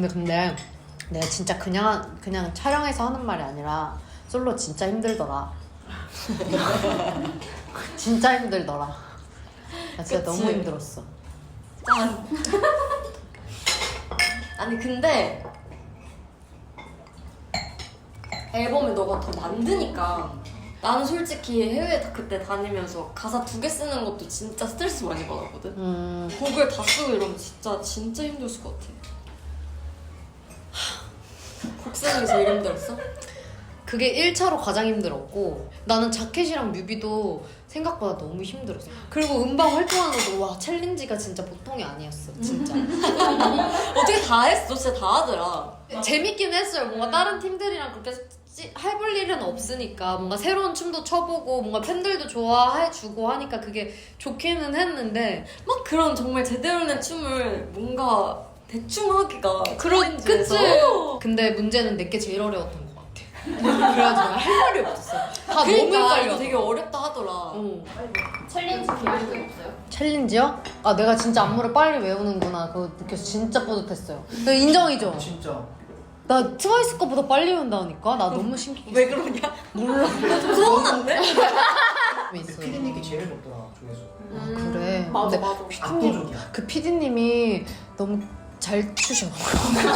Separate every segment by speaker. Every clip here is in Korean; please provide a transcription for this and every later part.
Speaker 1: 근데 내가 진짜 그냥 촬영해서 하는 말이 아니라 솔로 진짜 힘들더라. 진짜 힘들더라. 나 진짜
Speaker 2: 그치?
Speaker 1: 너무 힘들었어.
Speaker 2: 짠. 아니 근데 앨범을 너가 더 만드니까 나는 솔직히 해외 그때 다니면서 가사 2개 쓰는 것도 진짜 스트레스 많이 받았거든. 곡을 다 쓰고 이러면 진짜 힘들었을 것 같아. 곡 쓰는 게 제일 힘들었어?
Speaker 1: 그게 1차로 가장 힘들었고 나는 자켓이랑 뮤비도 생각보다 너무 힘들었어. 그리고 음방 활동하는 것도 와 챌린지가 진짜 보통이 아니었어 진짜.
Speaker 2: 어떻게 다 했어? 진짜 다 하더라.
Speaker 1: 재밌긴 했어요. 뭔가 다른 팀들이랑 그렇게 해볼 일은 없으니까 뭔가 새로운 춤도 춰보고 뭔가 팬들도 좋아해주고 하니까 그게 좋기는 했는데
Speaker 2: 막 그런 정말 제대로 된 춤을 뭔가 대충 하기가
Speaker 1: 그치?
Speaker 2: 챌린지에서.
Speaker 1: 근데 문제는 내게 제일 어려웠던 것 같아. 그래가지고 할 말이 없었어. 다 너무
Speaker 2: 그러니까
Speaker 1: 헷갈려.
Speaker 2: 이거 되게 어렵다 하더라.
Speaker 3: 챌린지 계획은 없어요?
Speaker 1: 챌린지요? 아 내가 진짜 안무를 빨리 외우는구나 그거 느껴서 진짜 뿌듯했어요. 인정이죠?
Speaker 4: 진짜.
Speaker 1: 나 트와이스 거보다 빨리 외운다니까? 나 너무 신기했어.
Speaker 2: 왜 그러냐?
Speaker 1: 몰라.
Speaker 2: 좀 서운한데?
Speaker 4: 근데 피디님께 제일 높더라 조회수.
Speaker 1: 아, 그래.
Speaker 3: 맞아
Speaker 1: 근데
Speaker 3: 맞아.
Speaker 4: 압도적이야.
Speaker 1: 그 PD님이 너무 잘 추셔.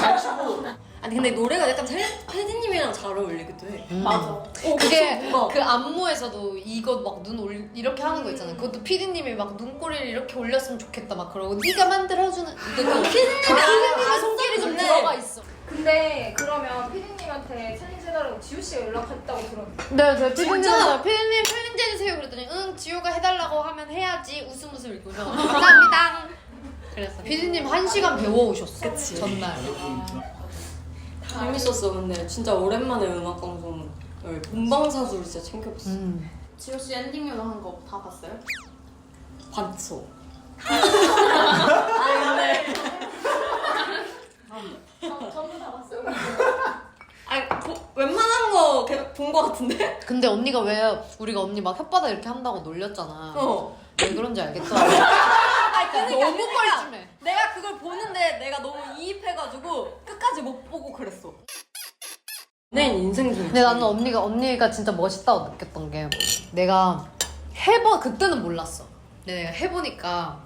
Speaker 4: 잘 치고
Speaker 2: 아니 근데 노래가 약간 패디님이랑 잘 어울리기도 해.
Speaker 3: 맞아.
Speaker 1: 그게
Speaker 2: 뭔가.
Speaker 1: 그 안무에서도 이거 막 눈 이렇게 하는 거 있잖아요. 그것도 PD님이 막 눈꼬리를 이렇게 올렸으면 좋겠다 막 그러고 네가 만들어주는 PD님의 손길이 좀 들어가 있어.
Speaker 3: 근데 그러면 피디님한테 챌린지 해달라고 지우 씨가 연락했다고 들었는데.
Speaker 1: 네, PD님한테 피디님 챌린지 해주세요 그랬더니 응 지우가 해달라고 하면 해야지 웃음 읽고서 감사합니다. 그래서 PD님 1시간 배워오셨어.
Speaker 2: 그치.
Speaker 1: 전날.
Speaker 2: 재밌었어. 근데 진짜 오랜만에 음악 방송을 본방사수를 진짜 챙겨봤어.
Speaker 3: 지우 씨 엔딩 요정 한거 다 봤어요?
Speaker 2: 봤어. 아 근데
Speaker 3: 전부 다 봤어요.
Speaker 2: 아니 웬만한 거 본 거 같은데?
Speaker 1: 근데 언니가 왜 우리가 언니 막 혓바닥 이렇게 한다고 놀렸잖아. 왜 그런지 알겠어?
Speaker 2: 아니 그러니까
Speaker 1: 너무 뻘쭘해.
Speaker 2: 내가 그걸 보는데 내가 너무 이입해가지고 끝까지 못 보고 그랬어. 내 인생 중에.
Speaker 1: 근데 나는 언니가 진짜 멋있다고 느꼈던 게 내가 그때는 몰랐어. 근데 내가 해보니까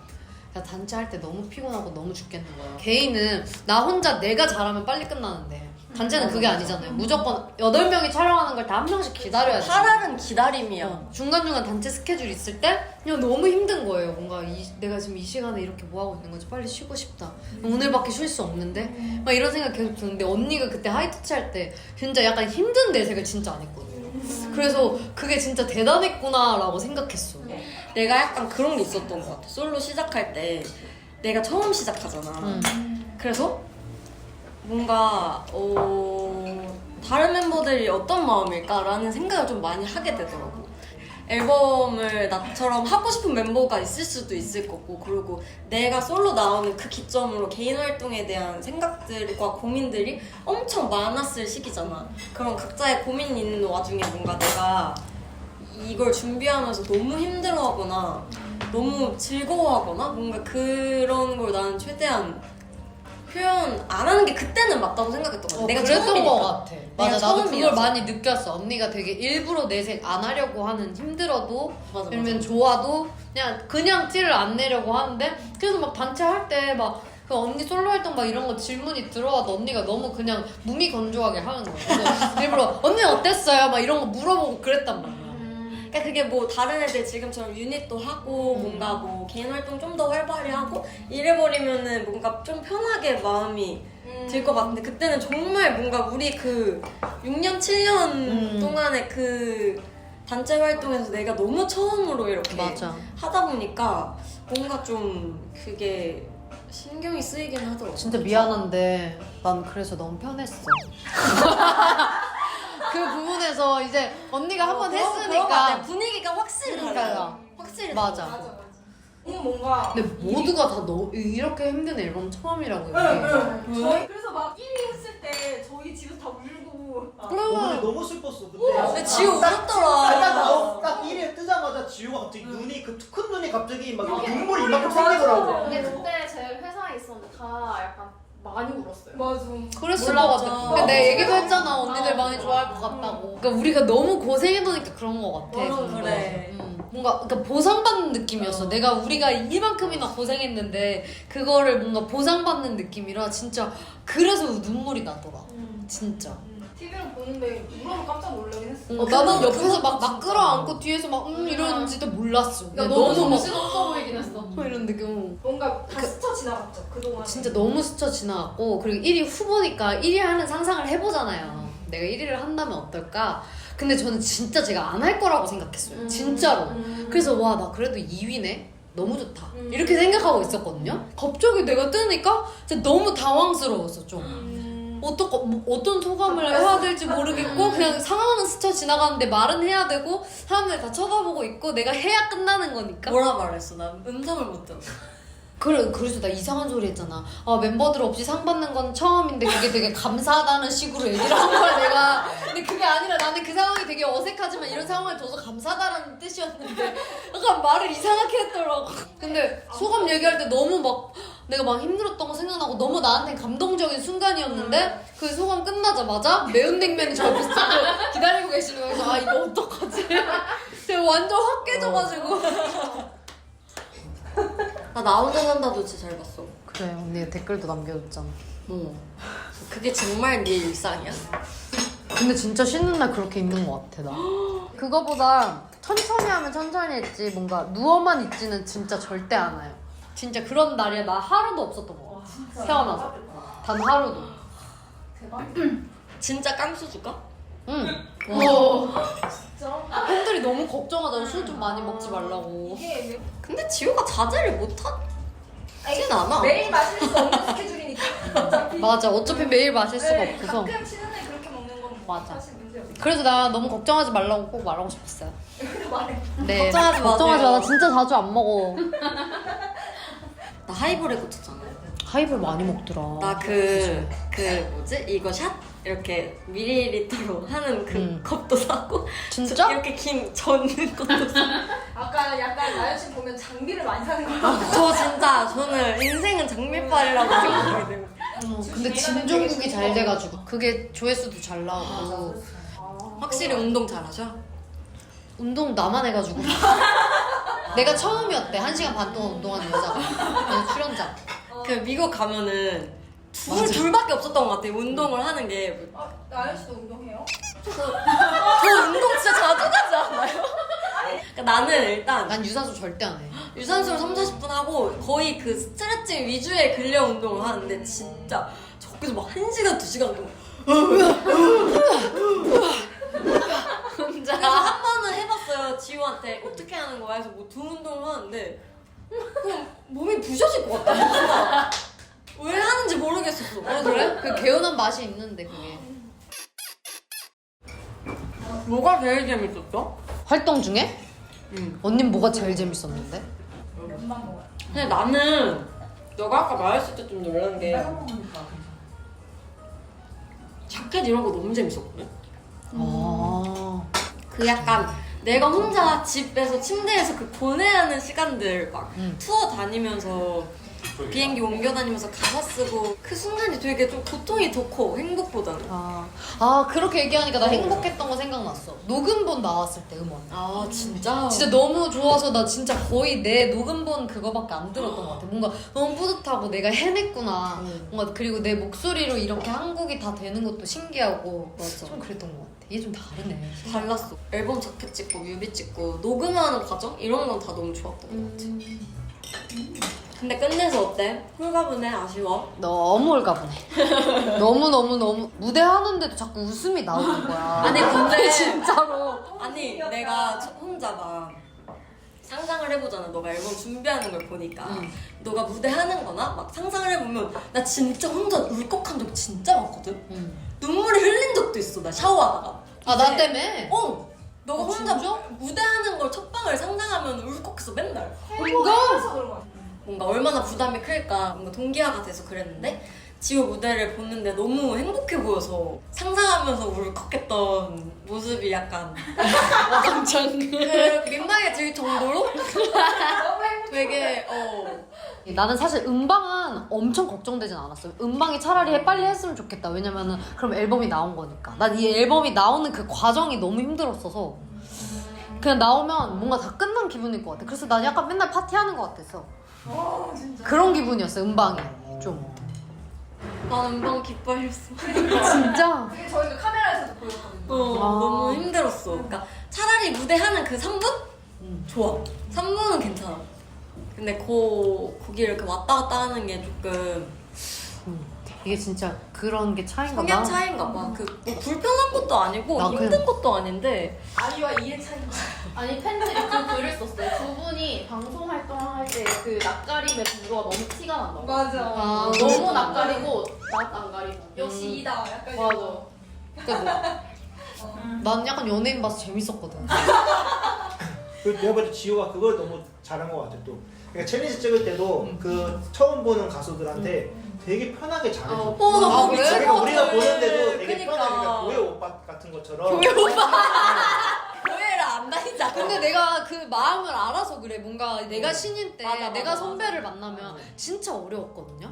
Speaker 1: 야, 단체 할 때 너무 피곤하고 너무 죽겠는 거야. 개인은 나 혼자 내가 잘하면 빨리 끝나는데 단체는 그게 아니잖아요. 무조건 8명이 촬영하는 걸 다 한 명씩 기다려야 돼.
Speaker 2: 8알은 기다림이야.
Speaker 1: 중간중간 단체 스케줄 있을 때 그냥 너무 힘든 거예요. 뭔가 내가 지금 이 시간에 이렇게 뭐하고 있는 거지? 빨리 쉬고 싶다. 오늘밖에 쉴 수 없는데? 막 이런 생각 계속 드는데 언니가 그때 하이터치 할 때 진짜 약간 힘든 내색을 진짜 안 했거든요. 그래서 그게 진짜 대단했구나라고 생각했어.
Speaker 2: 내가 약간 그런 게 있었던 것 같아. 솔로 시작할 때 내가 처음 시작하잖아. 그래서 뭔가 다른 멤버들이 어떤 마음일까라는 생각을 좀 많이 하게 되더라고. 앨범을 나처럼 하고 싶은 멤버가 있을 수도 있을 거고, 그리고 내가 솔로 나오는 그 기점으로 개인 활동에 대한 생각들과 고민들이 엄청 많았을 시기잖아. 그런 각자의 고민이 있는 와중에 뭔가 내가 이걸 준비하면서 너무 힘들어하거나 너무 즐거워하거나 뭔가 그런 걸 나는 최대한 표현 안 하는 게 그때는 맞다고 생각했던 것 같아. 내가
Speaker 1: 그랬던
Speaker 2: 처음이니까.
Speaker 1: 것 같아. 맞아, 나도 그걸
Speaker 2: 처음이라서.
Speaker 1: 많이 느꼈어. 언니가 되게 일부러 내색 안 하려고 하는 힘들어도
Speaker 2: 맞아,
Speaker 1: 아니면 좋아도 그냥 티를 안 내려고 하는데 그래서 막 단체 할 때 막 그 언니 솔로 활동 막 이런 거 질문이 들어와도 언니가 너무 그냥 무미건조하게 하는 거야. 그래서 일부러 언니 어땠어요? 막 이런 거 물어보고 그랬단 말이야.
Speaker 2: 그러니까 그게 뭐 다른 애들 지금처럼 유닛도 하고 뭔가 뭐 개인 활동 좀 더 활발히 하고 이래버리면은 뭔가 좀 편하게 마음이 들 것 같은데 그때는 정말 뭔가 우리 그 6년 7년 동안의 그 단체 활동에서 내가 너무 처음으로 이렇게
Speaker 1: 맞아.
Speaker 2: 하다 보니까 뭔가 좀 그게 신경이 쓰이긴 하더라고.
Speaker 1: 진짜 미안한데 난 그래서 너무 편했어. 그 부분에서 이제 언니가 한 번
Speaker 2: 그런 것 같아.
Speaker 1: 했으니까
Speaker 2: 분위기가 확실히
Speaker 1: 그러니까요.
Speaker 2: 달라. 확실히
Speaker 1: 맞아.
Speaker 2: 달라.
Speaker 3: 이거 뭔가.
Speaker 1: 근데 모두가 다 이렇게 힘든 앨범 처음이라고 이게.
Speaker 3: 저희 그래서 막 1위 했을 때 저희 집에서 다 울고.
Speaker 4: 근데 너무 슬펐어.
Speaker 2: 근데 지우
Speaker 4: 딱
Speaker 2: 울었더라.
Speaker 4: 1회 뜨자마자 지우가 갑자기 눈이 큰 눈이 갑자기 막 눈물이 이만큼 생기더라고.
Speaker 3: 근데 그때 제 회사에 있었는데 다 약간 많이 울었어요.
Speaker 2: 맞아.
Speaker 1: 그랬을
Speaker 2: 몰랐죠.
Speaker 1: 것 같아. 근데 내가 얘기도 했잖아. 언니들 많이 좋아할 것 같다고. 그러니까 우리가 너무 고생해놓으니까 그런 것 같아.
Speaker 2: 맞아,
Speaker 1: 뭔가.
Speaker 2: 그래.
Speaker 1: 뭔가 그러니까 보상받는 느낌이었어. 우리가 이만큼이나 고생했는데 그거를 뭔가 보상받는 느낌이라 진짜 그래서 눈물이 나더라. 진짜.
Speaker 3: TV를 보는데 울어서 깜짝 놀라긴 했어.
Speaker 1: 나는 옆에서
Speaker 2: 그거
Speaker 1: 막 끌어안고 뒤에서 막 이러는지도 몰랐어.
Speaker 3: 그러니까
Speaker 1: 너무
Speaker 3: 너무
Speaker 1: 막
Speaker 3: 정신없어 보이긴 했어.
Speaker 1: 이런 느낌.
Speaker 3: 뭔가 다 스쳐 지나갔죠 그동안.
Speaker 1: 진짜 너무 스쳐 지나갔고 그리고 1위 후보니까 1위 하는 상상을 해보잖아요. 내가 1위를 한다면 어떨까? 근데 저는 진짜 제가 안 할 거라고 생각했어요. 진짜로. 그래서 와 나 그래도 2위네? 너무 좋다. 이렇게 생각하고 있었거든요. 갑자기 내가 뜨니까 진짜 너무 당황스러웠어 좀. 어떤 소감을 해야 될지 모르겠고 그냥 상황은 스쳐 지나가는데 말은 해야 되고 사람들 다 쳐다보고 있고 내가 해야 끝나는 거니까.
Speaker 2: 뭐라 말했어? 난 음성을 못 들었어.
Speaker 1: 그래서 나 이상한 소리 했잖아. 멤버들 없이 상 받는 건 처음인데 그게 되게 감사하다는 식으로 얘기를 한 거야 내가. 근데 그게 아니라 나는 그 상황이 되게 어색하지만 이런 상황을 둬서 감사하다는 뜻이었는데 약간 말을 이상하게 했더라고. 근데 소감 얘기할 때 너무 막 내가 막 힘들었던 거 생각나고 너무 나한테 감동적인 순간이었는데 그 소감 끝나자마자 매운 냉면이 저 앞에 기다리고 계시는 거예요. 그래서 이거 어떡하지? 제가 완전 확 깨져가지고.
Speaker 2: 나 혼자 산다도 진짜 잘 봤어.
Speaker 1: 그래 언니 댓글도 남겨줬잖아.
Speaker 2: 그게 정말 네 일상이야?
Speaker 1: 근데 진짜 쉬는 날 그렇게 있는 것 같아 나. 그거보다 천천히 하면 천천히 했지 뭔가 누워만 있지는 진짜 절대 안 와요. 진짜 그런 날이 나 하루도 없었던 것 같아. 태어나서 단 하루도.
Speaker 3: 대박.
Speaker 2: 진짜 깜수 줄까?
Speaker 1: 응.
Speaker 3: 진짜?
Speaker 1: 팬들이 너무 걱정하잖아. 술 좀 많이 먹지 말라고.
Speaker 3: 이게
Speaker 2: 근데 지우가 자제를 못하진 않아.
Speaker 3: 매일 마실 수 없는 스케줄이니까. 어차피.
Speaker 1: 맞아. 어차피 매일 마실 수가
Speaker 3: 네,
Speaker 1: 없어서.
Speaker 3: 가끔 쉬는 날 그렇게 먹는 건
Speaker 1: 맞아.
Speaker 3: 사실 문제 없어.
Speaker 1: 그래서 나 너무 걱정하지 말라고 꼭 말하고 싶었어요.
Speaker 3: 말해.
Speaker 1: 네.
Speaker 2: 걱정하지
Speaker 1: 걱정하지 마.
Speaker 2: 마세요.
Speaker 1: 나 진짜 자주 안 먹어.
Speaker 2: 나 하이볼에 꽂혔잖아.
Speaker 1: 하이볼 많이 먹더라.
Speaker 2: 나 그 뭐지? 이거 샷? 이렇게 밀리리터로 하는 그 컵도 사고
Speaker 1: 진짜?
Speaker 2: 이렇게 긴 젓는 것도 사고
Speaker 3: 아까 약간 나연 씨 보면 장비를 많이 사는 거 같아.
Speaker 2: 저 진짜 저는 인생은 장밀빨이라고 생각하거든요.
Speaker 1: 근데 진종국이 잘 돼가지고 그게 조회수도 잘 나오고
Speaker 2: 확실히 운동 잘하셔?
Speaker 1: 운동 나만 해가지고 내가 처음이었대. 1시간 반 동안 운동하는 여자가. 그래서 출연자.
Speaker 2: 그 미국 가면은 둘밖에 없었던 것 같아요. 운동을 하는 게.
Speaker 3: 나연 씨도 운동해요?
Speaker 2: 저 운동 진짜 자주 가지 않아요? 그러니까 나는 일단
Speaker 1: 난 유산소 절대 안 해.
Speaker 2: 유산소를 30-40분 하고 거의 그 스트레칭 위주의 근력 운동을 하는데 진짜 저기서 막 1시간, 2시간 동안
Speaker 1: 혼자.
Speaker 2: 그래서 한 번은 해봤어요. 지우한테 어떻게 하는 거야? 해서 뭐 등 운동을 하는데 그냥 몸이 부셔질 것 같다. 진짜. 왜 하는지 모르겠었어.
Speaker 1: 그래? 그 개운한 맛이 있는데 그게.
Speaker 2: 뭐가 제일 재밌었어?
Speaker 1: 활동 중에? 언닌 뭐가 제일 재밌었는데?
Speaker 3: 몇만 먹어요.
Speaker 2: 근데 나는 너가 아까 말했을 때 좀 놀란 게 자켓 이런 거 너무 재밌었거든? 그 약간 내가 혼자 집에서 침대에서 그 보내야 하는 시간들 막 투어 다니면서 비행기 옮겨 다니면서 가사 쓰고 그 순간이 되게 좀 고통이 더 커 행복보다는.
Speaker 1: 그렇게 얘기하니까 나 행복했던 거 생각났어. 녹음본 나왔을 때 음원.
Speaker 2: 아 진짜?
Speaker 1: 진짜 너무 좋아서 나 진짜 거의 내 녹음본 그거밖에 안 들었던 것 같아. 뭔가 너무 뿌듯하고 내가 해냈구나. 뭔가 그리고 내 목소리로 이렇게 한국이 다 되는 것도 신기하고
Speaker 2: 맞아.
Speaker 1: 좀 그랬던 것 같아. 이게 좀 다르네.
Speaker 2: 달랐어. 앨범 자켓 찍고 뮤비 찍고 녹음하는 과정 이런 건 다 너무 좋았던 것 같아. 근데 끝내서 어때? 홀가분해? 아쉬워?
Speaker 1: 너무 올가분해. 너무 무대 하는데도 자꾸 웃음이 나오는 거야.
Speaker 2: 아니 근데
Speaker 1: 진짜로.
Speaker 2: 아니 내가 혼자 막 상상을 해보잖아. 너가 앨범 준비하는 걸 보니까 너가 무대 하는 거나 막 상상을 해보면 나 진짜 혼자 울컥한 적 진짜 많거든? 눈물이 흘린 적도 있어. 나 샤워하다가.
Speaker 1: 나 때문에?
Speaker 2: 너가 혼자 무대 하는 걸 첫 방을 상상하면 울컥했어 맨날.
Speaker 3: 행복해서 그런 거 같아.
Speaker 2: 뭔가 얼마나 부담이 클까 뭔가 동기화가 돼서 그랬는데 지호 무대를 보는데 너무 행복해 보여서 상상하면서 울컥했던 모습이 약간
Speaker 1: 엄청
Speaker 2: 그 민망해질 정도로
Speaker 3: 너무 행복해.
Speaker 2: 되게
Speaker 1: 나는 사실 음방은 엄청 걱정되진 않았어요. 음방이 차라리 빨리 했으면 좋겠다. 왜냐면은 그럼 앨범이 나온 거니까. 난 이 앨범이 나오는 그 과정이 너무 힘들었어서 그냥 나오면 뭔가 다 끝난 기분일 것 같아. 그래서 난 약간 맨날 파티하는 것 같았어.
Speaker 3: 진짜.
Speaker 1: 그런 기분이었어, 음방이 좀.
Speaker 2: 난 음방 기빨렸어.
Speaker 1: 진짜?
Speaker 3: 그게 저희가 카메라에서도 보였거든요.
Speaker 2: 너무 힘들었어. 그러니까 차라리 무대 하는 그 3분? 좋아. 3분은 괜찮아. 근데 거기 이렇게 왔다 갔다 하는 게 조금
Speaker 1: 이게 진짜 그런 게 차이인가 봐.
Speaker 2: 성향 차이인가 봐. 뭐 불편한 것도 아니고 힘든
Speaker 1: 그냥-
Speaker 2: 것도 아닌데
Speaker 3: 아이와 이의 차이인가?
Speaker 5: 아니 팬들이 그 글을 썼어요. 두 분이 방송 활동할 때 그 낯가림의 빈도가 너무 티가 난다고.
Speaker 3: 맞아.
Speaker 1: 아,
Speaker 5: 너무 낯가리고 낯 안 가리고.
Speaker 3: 역시 이다. 약간
Speaker 5: 맞아.
Speaker 1: 그러니까 난 약간 연예인 봐서 재밌었거든.
Speaker 4: 그리고 내가 볼 때 지효가 그걸 너무 잘한 것 같아 또. 그러니까 챌린지 찍을 때도 그 처음 보는 가수들한테 되게 편하게 잘해줘.
Speaker 2: 나
Speaker 1: 아,
Speaker 2: 거기
Speaker 1: 그래?
Speaker 2: 찍어
Speaker 4: 그러니까 우리가 보는데도 되게
Speaker 2: 그니까.
Speaker 4: 편하게 그러니까 교회 오빠 같은 것처럼.
Speaker 2: 교회를 안 다니잖아.
Speaker 1: 근데 내가 그 마음을 알아서 그래. 뭔가 내가 신인 때
Speaker 2: 맞아,
Speaker 1: 내가
Speaker 2: 맞아,
Speaker 1: 선배를 만나면 진짜 어려웠거든요.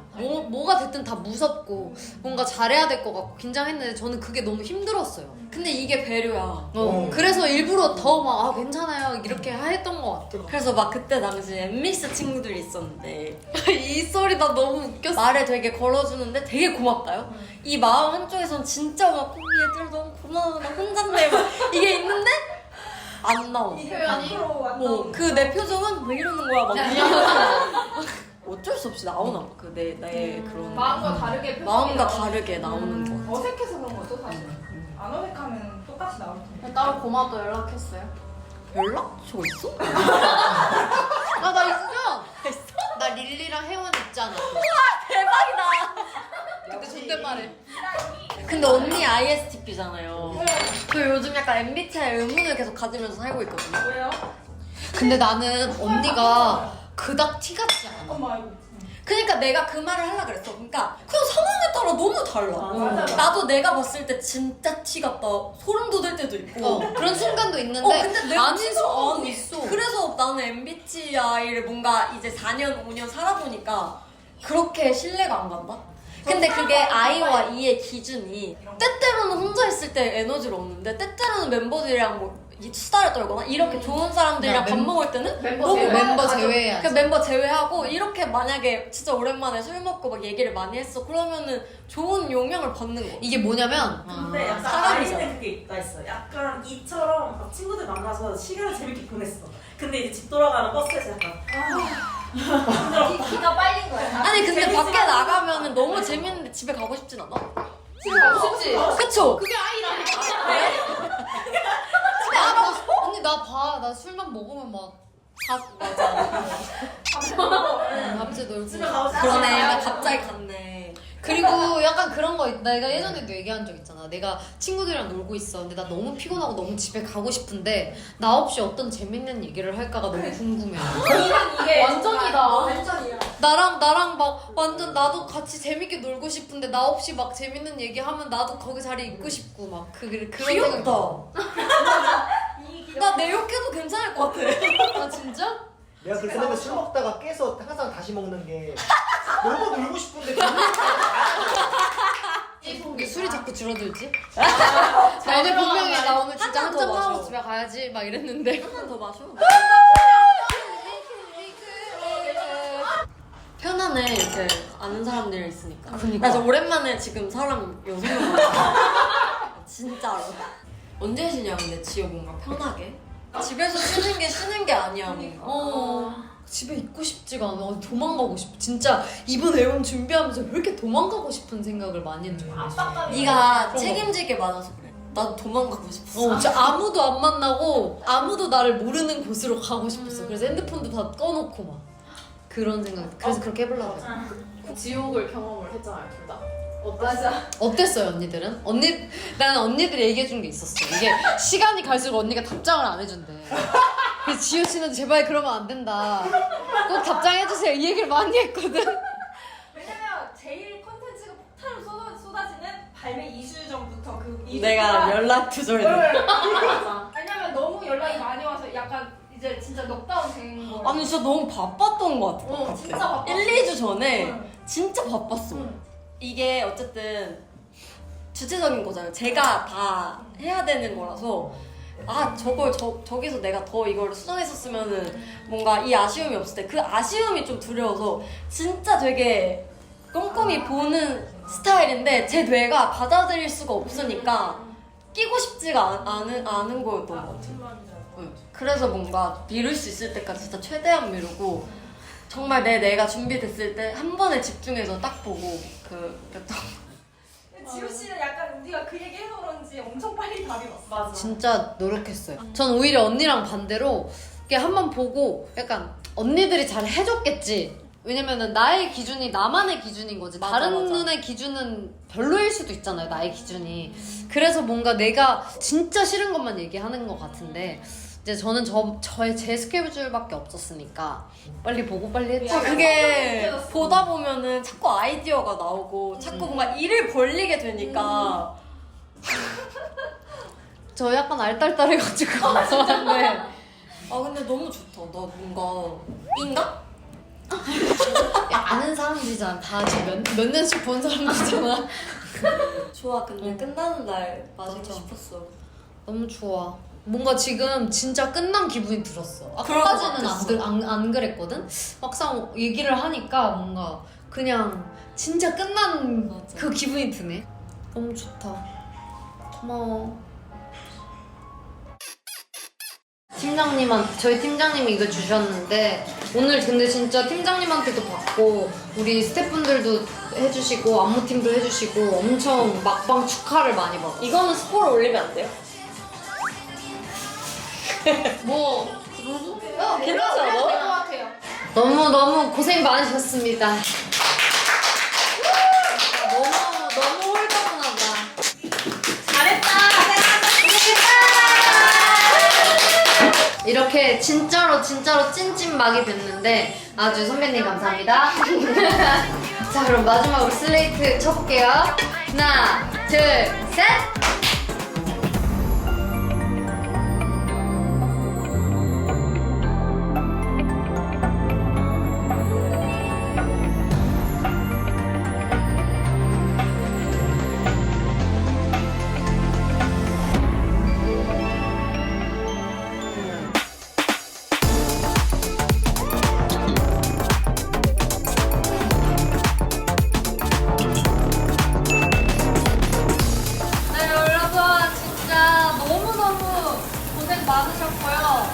Speaker 1: 뭐가 됐든 다 무섭고 뭔가 잘해야 될 것 같고 긴장했는데 저는 그게 너무 힘들었어요.
Speaker 2: 근데 이게 배려야.
Speaker 1: 그래서 일부러 더 막 괜찮아요 이렇게 했던 것 같아.
Speaker 2: 그래서 막 그때 당시에 엠믹스 친구들이 있었는데
Speaker 1: 이 소리 나 너무 웃겼어.
Speaker 2: 말을 되게 걸어주는데 되게 고맙다요. 이 마음 한쪽에선 진짜 막 얘들 너무 고마워 나 혼잔데 막 이게 있는데 안 나와.
Speaker 3: 이 표현이
Speaker 2: 그 내 표정은 왜 이러는 거야 막 이러면서 어쩔 수 없이 나오나 봐. 그 내 그런
Speaker 3: 마음과 다르게 표정이
Speaker 2: 마음과
Speaker 3: 나오는
Speaker 2: 다르게 나오는 거.
Speaker 3: 어색해서 그런 거죠 사실. 안 어색하면 똑같이 나올 텐데.
Speaker 5: 따로 고마도 연락했어요.
Speaker 2: 연락처 있어?
Speaker 1: 나 있어. 나 릴리랑 혜원 있잖아.
Speaker 2: 대박이다.
Speaker 1: 근데 존댓말해.
Speaker 2: 근데 언니 ISTP잖아요. 저 요즘 약간 MBTI 의문을 계속 가지면서 살고 있거든요.
Speaker 3: 왜요?
Speaker 1: 근데 나는 언니가 그닥 티같지 않아.
Speaker 3: 엄마 이거.
Speaker 2: 그러니까 내가 그 말을 하려고 그랬어. 그러니까 그냥 상황에 따라 너무 달라.
Speaker 3: 맞아.
Speaker 2: 나도 내가 봤을 때 진짜 티 같다. 소름 돋을 때도 있고.
Speaker 1: 그런 순간도 있는데
Speaker 2: 근데 내가
Speaker 1: 아닌 순간도 있어.
Speaker 2: 그래서 나는 MBTI를 뭔가 이제 4년, 5년 살아보니까 그렇게 신뢰가 안 간다? 근데 그게 I와 E의 기준이 때때로는 혼자 있을 때 에너지를 얻는데 때때로는 멤버들이랑 뭐 수다를 떨거나 이렇게 좋은 사람들이랑 밥 먹을 때는
Speaker 5: 멤버 제외.
Speaker 1: 멤버 제외해야지.
Speaker 2: 그 멤버 제외하고 이렇게 만약에 진짜 오랜만에 술 먹고 막 얘기를 많이 했어 그러면은 좋은 영향을 받는 거야.
Speaker 1: 이게 뭐냐면
Speaker 6: 근데 약간
Speaker 2: 사람이잖아.
Speaker 6: 아이는 그게 있다 있어. 약간 이처럼 막 친구들 만나서 시간을 재밌게 보냈어. 근데 이제 집 돌아가는 버스에서 약간
Speaker 3: 기가 빨린 거야.
Speaker 2: 아니 근데 밖에 나가면은 너무 재밌는데 집에 가고 싶진 않아?
Speaker 3: 집에 가고 싶지.
Speaker 2: 그쵸?
Speaker 5: 그게 아이라니까.
Speaker 1: 언니 나 봐. 나 술만 먹으면 막 밤새 놀고.
Speaker 6: 집에 가고 싶어.
Speaker 2: 그러네 나 갑자기 갔네.
Speaker 1: 그리고 약간 그런 거 내가 예전에도 얘기한 적 있잖아. 내가 친구들이랑 놀고 있어. 근데 나 너무 피곤하고 너무 집에 가고 싶은데 나 없이 어떤 재밌는 얘기를 할까가 너무 궁금해.
Speaker 3: 이게
Speaker 5: 완전이다.
Speaker 3: 완전이야.
Speaker 1: 나랑 막 완전 나도 같이 재밌게 놀고 싶은데 나 없이 막 재밌는 얘기하면 나도 거기 자리에 있고 싶고 막 그런 생각이
Speaker 2: 귀엽다. 나 내욕해도 괜찮을 것 같아.
Speaker 1: 아 진짜?
Speaker 4: 내가 그래서 맨날 술 먹다가 깨서 항상 다시 먹는 게 너무 놀고 싶은데
Speaker 1: 왜 술이 자꾸 줄어들지? 나 오늘 분명히 나 오늘 진짜
Speaker 2: 한잔
Speaker 1: 한잔
Speaker 2: 더
Speaker 1: 하고
Speaker 2: 마셔.
Speaker 1: 집에 가야지 막 이랬는데
Speaker 2: 한 번 더 마셔. 편안해 이렇게 아는 사람들이 있으니까.
Speaker 1: 그니까.
Speaker 2: 그래서 오랜만에 지금 사람 6명 만났어. 진짜로. 언제 쉬냐 근데 지효 뭔가 편하게. 집에서 쉬는 게 아니야 뭔가.
Speaker 1: 집에 있고 싶지가 않아. 도망가고 싶어. 진짜 이번 앨범 준비하면서 왜 이렇게 도망가고 싶은 생각을 많이 했는지 모르겠어.
Speaker 2: 네가 책임지게 많아서 그래. 나도 도망가고 싶었어.
Speaker 1: 진짜 아무도 안 만나고 아무도 나를 모르는 곳으로 가고 싶었어. 그래서 핸드폰도 다 꺼놓고 막 그런 생각. 그래서 그렇게 해보려고 했어.
Speaker 5: 지옥을 경험을 했잖아요, 둘 다.
Speaker 3: 맞아.
Speaker 1: 어땠어요 언니들은? 나는 언니들이 얘기해준 게 있었어. 이게 시간이 갈수록 언니가 답장을 안 해준대. 그래서 지효 씨는 제발 그러면 안 된다. 꼭 답장해주세요. 이 얘기를 많이 했거든.
Speaker 3: 왜냐면 제일 컨텐츠가 폭탄으로 쏟아지는 발매 2주 전부터 그 2주
Speaker 2: 내가 연락 두절해.
Speaker 3: 왜냐면 너무 연락이 많이 와서 약간 이제 이게 진짜 넉다운 된 거야.
Speaker 2: 아니 진짜 너무 바빴던 것 같아.
Speaker 3: 진짜 바빴어.
Speaker 2: 1, 2주 전에
Speaker 3: 응.
Speaker 2: 진짜 바빴어.
Speaker 3: 응.
Speaker 2: 이게 어쨌든 주체적인 거잖아요. 제가 다 해야 되는 거라서 저걸 저기서 내가 더 이걸 수정했었으면은 뭔가 이 아쉬움이 없을 때 그 아쉬움이 좀 두려워서 진짜 되게 꼼꼼히 보는 스타일인데 제 뇌가 받아들일 수가 없으니까 끼고 싶지가 않은 거였던 것 같아요. 응. 그래서 뭔가 미룰 수 있을 때까지 진짜 최대한 미루고 정말 내 뇌가 준비됐을 때 한 번에 집중해서 딱 보고 그랬던
Speaker 3: 지우 씨는 약간 우리가 그 얘기 해서 그런지 엄청 빨리 답이 왔어.
Speaker 6: 맞아.
Speaker 1: 진짜 노력했어요. 전 오히려 언니랑 반대로 이렇게 한번 보고 약간 언니들이 잘 해줬겠지. 왜냐면은 나의 기준이 나만의 기준인 거지.
Speaker 2: 맞아,
Speaker 1: 다른
Speaker 2: 맞아.
Speaker 1: 눈의 기준은 별로일 수도 있잖아요. 나의 기준이. 그래서 뭔가 내가 진짜 싫은 것만 얘기하는 것 같은데 이제 저는 제 스케줄밖에 없었으니까 빨리 보고 빨리 했죠.
Speaker 2: 그게 보다 보면은 자꾸 아이디어가 나오고 자꾸 뭔가 일을 벌리게 되니까
Speaker 1: 저 약간 알딸딸해가지고 근데
Speaker 2: 근데 너무 좋다. 나 뭔가 인가?
Speaker 1: 아는 사람들이잖아. 다 지금 몇 년씩 본 사람들이잖아.
Speaker 2: 좋아. 근데 끝나는 날 마시고 싶었어.
Speaker 1: 너무 좋아. 뭔가 지금 진짜 끝난 기분이 들었어.
Speaker 2: 그럴 것
Speaker 1: 아까까지는 안 그랬거든? 막상 얘기를 하니까 뭔가 그냥 진짜 끝난
Speaker 2: 맞아.
Speaker 1: 그 기분이 드네. 너무 좋다. 고마워. 저희 팀장님이 이거 주셨는데 오늘 근데 진짜 팀장님한테도 받고 우리 스태프분들도 해주시고 안무팀도 해주시고 엄청 막방 축하를 많이 받았어.
Speaker 2: 이거는 스포를 올리면 안 돼요?
Speaker 1: 뭐
Speaker 2: 괜찮지 않아?
Speaker 3: 될것 같아요.
Speaker 1: 너무 고생 많으셨습니다. 너무 홀가분하다.
Speaker 6: 잘했다.
Speaker 1: 이렇게 진짜로 찐찐막이 됐는데 아주 선배님 감사합니다. 자 그럼 마지막으로 슬레이트 쳐볼게요. 하나 둘 셋. 네 여러분 진짜 너무너무 고생 많으셨고요.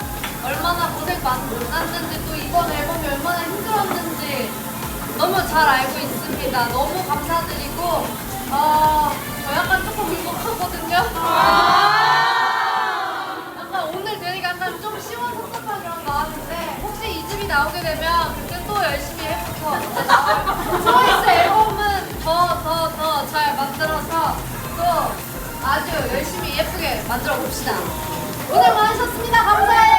Speaker 1: 얼마나 고생 많았는지 또 이번 앨범이 얼마나 힘들었는지 너무 잘 알고 있습니다. 너무 감사드리고 저 약간 조금 울컥하거든요. 약간 오늘 되니까 약간 좀 시원섭섭한 그런 나왔는데 혹시 이 집이 나오게 되면 그때 또 열심히 해보고 트와이스 앨범은 더 잘 만들어서 또 아주 열심히 예쁘게 만들어 봅시다. 고생 많으셨습니다. 감사해요.